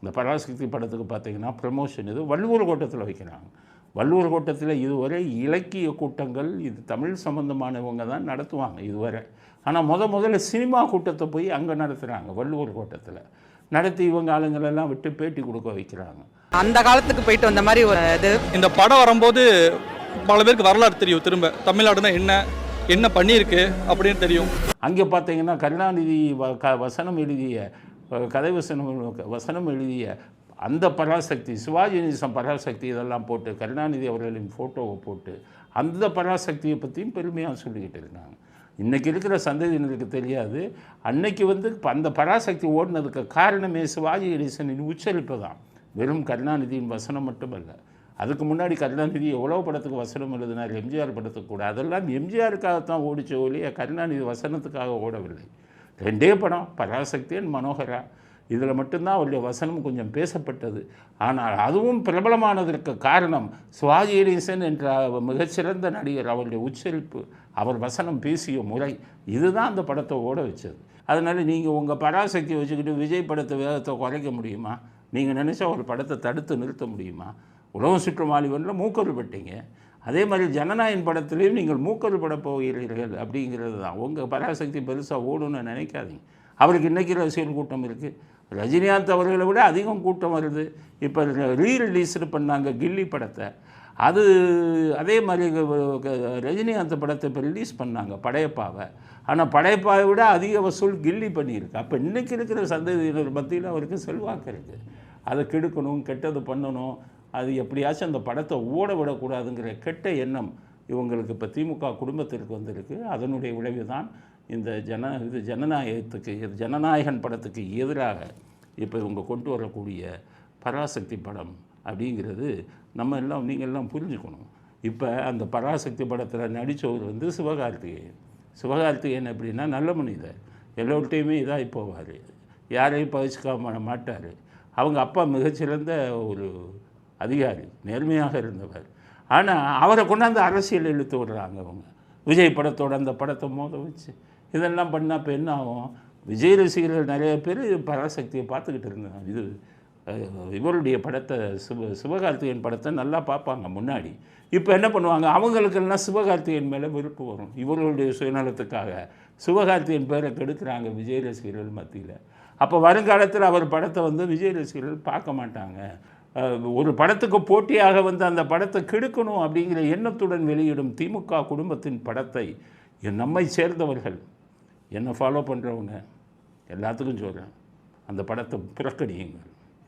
இந்த பராசக்தி படத்துக்கு பார்த்திங்கன்னா ப்ரமோஷன் இது வள்ளுவர் கோட்டத்தில் வைக்கிறாங்க. வள்ளுவர் கோட்டத்தில் இதுவரை இலக்கிய கூட்டங்கள் இது தமிழ் சம்பந்தமானவங்க தான் நடத்துவாங்க இதுவரை. ஆனால் முதல்ல சினிமா கூட்டத்தை போய் அங்கே நடத்துகிறாங்க. வள்ளுவர் கோட்டத்தில் நடத்தி இவங்க ஆளுங்களெல்லாம் விட்டு பேட்டி கொடுக்க வைக்கிறாங்க. அந்த காலத்துக்கு போயிட்டு வந்த மாதிரி ஒரு இது. இந்த படம் வரும்போது பல பேருக்கு வரலாறு தெரியும். திரும்ப தமிழ்நாடுனா என்ன பண்ணியிருக்கு அப்படின்னு தெரியும். அங்கே பார்த்தீங்கன்னா கருணாநிதி வசனம் எழுதிய கதை வசனம் எழுதிய அந்த பராசக்தி, சிவாஜி நேசம் பராசக்தி இதெல்லாம் போட்டு கருணாநிதி அவர்களின் ஃபோட்டோவை போட்டு அந்த பராசக்தியை பற்றியும் பெருமையாக சொல்லிக்கிட்டு இருக்காங்க. இன்றைக்கி இருக்கிற சந்ததியினருக்கு தெரியாது. அன்னைக்கு அந்த பராசக்தி ஓடினதுக்கு காரணமே சிவாஜி கணேசனின் உச்சரிப்பு தான், வெறும் கருணாநிதியின் வசனம் மட்டுமல்ல. அதுக்கு முன்னாடி கருணாநிதி எவ்வளோ படத்துக்கு வசனம் எழுதினார், எம்ஜிஆர் படத்துக்கு கூட. அதெல்லாம் எம்ஜிஆருக்காகத்தான் ஓடிச்ச ஒழிய கருணாநிதி வசனத்துக்காக ஓடவில்லை. 2 படம், பராசக்தி அண்ட் மனோகரா. இதில் மட்டும்தான் அவருடைய வசனம் கொஞ்சம் பேசப்பட்டது. ஆனால் அதுவும் பிரபலமானதற்கு காரணம் சிவாஜி கணேசன் என்ற மிகச்சிறந்த நடிகர், அவருடைய உச்சரிப்பு, அவர் வசனம் பேசிய முறை, இதுதான் அந்த படத்தை ஓட வச்சது. அதனால் நீங்கள் உங்கள் பராசக்தியை வச்சுக்கிட்டு விஜய் படத்தை வேகத்தை குறைக்க முடியுமா? நீங்கள் நினச்சா ஒரு படத்தை தடுத்து நிறுத்த முடியுமா? உலகம் சுற்றும் வாலிபனில் மூக்கரு பட்டீங்க. அதே மாதிரி ஜனநாயகன் படத்துலேயும் நீங்கள் மூக்கரு பட போகிறீர்கள் அப்படிங்கிறது தான். உங்கள் பராசக்தி பெருசாக ஓடுன்னு நினைக்காதீங்க. அவருக்கு இன்றைக்கி ரசிகர் கூட்டம் இருக்குது. ரஜினிகாந்த் அவர்களை விட அதிகம் கூட்டம் வருது. இப்போ ரீரிலீஸ்டு பண்ணாங்க கில்லி படத்தை. அதே மாதிரி ரஜினிகாந்த் படத்தை இப்போ ரிலீஸ் பண்ணாங்க படையப்பாவை. ஆனால் படையப்பாவை விட அதிக வசூல் கில்லி பண்ணியிருக்கு. அப்போ இன்றைக்கி இருக்கிற சந்ததியினர் மத்தியில் அவருக்கு செல்வாக்கு இருக்குது. அதை கெடுக்கணும், கெட்டது பண்ணணும், அது எப்படியாச்சும் அந்த படத்தை ஓட விடக்கூடாதுங்கிற கெட்ட எண்ணம் இவங்களுக்கு இப்போ திமுக குடும்பத்திற்கு வந்திருக்கு. அதனுடைய விளைவு தான் இந்த ஜனநாயகன் படத்துக்கு எதிராக இப்போ இவங்க கொண்டு வரக்கூடிய பராசக்தி படம் அப்படிங்கிறது நீங்கள் எல்லாம் புரிஞ்சுக்கணும். இப்போ அந்த பராசக்தி படத்தில் நடித்தவர் சிவகார்த்திகேயன் எப்படின்னா நல்ல மனிதர், எல்லோர்ட்டையுமே இதாகி போவார், யாரையும் பகிச்சுக்காம மாட்டார். அவங்க அப்பா மிகச்சிறந்த ஒரு அதிகாரி, நேர்மையாக இருந்தவர். ஆனால் அவரை கொண்டாந்து அரசியல் இழுத்து விடுறாங்க அவங்க. விஜய் படத்தோட அந்த படத்தை மோத வச்சு இதெல்லாம் பண்ணால் இப்போ என்ன ஆகும்? விஜய் ரசிகர்கள் நிறைய பேர் பராசக்தியை பார்த்துக்கிட்டு இருந்தாங்க. இவருடைய படத்தை சிவகார்த்திகேயன் படத்தை நல்லா பார்ப்பாங்க முன்னாடி. இப்போ என்ன பண்ணுவாங்க? அவங்களுக்கெல்லாம் சிவகார்த்திகேயன் மேலே விருப்பம் வரும். இவர்களுடைய சுயநலத்துக்காக சிவகார்த்திகேயன் பேரை கெடுக்கிறாங்க விஜய் ரசிகர்கள் மத்தியில். அப்போ வருங்காலத்தில் அவர் படத்தை விஜய் ரசிகர்கள் பார்க்க மாட்டாங்க. ஒரு படத்துக்கு போட்டியாக அந்த படத்தை கெடுக்கணும் அப்படிங்கிற எண்ணத்துடன் வெளியிடும் திமுக குடும்பத்தின் படத்தை நம்மை சேர்ந்தவர்கள், என்னை ஃபாலோ பண்ணுறவங்க எல்லாத்துக்கும் சொல்கிறேன், அந்த படத்தை புறக்கணியுங்கள்.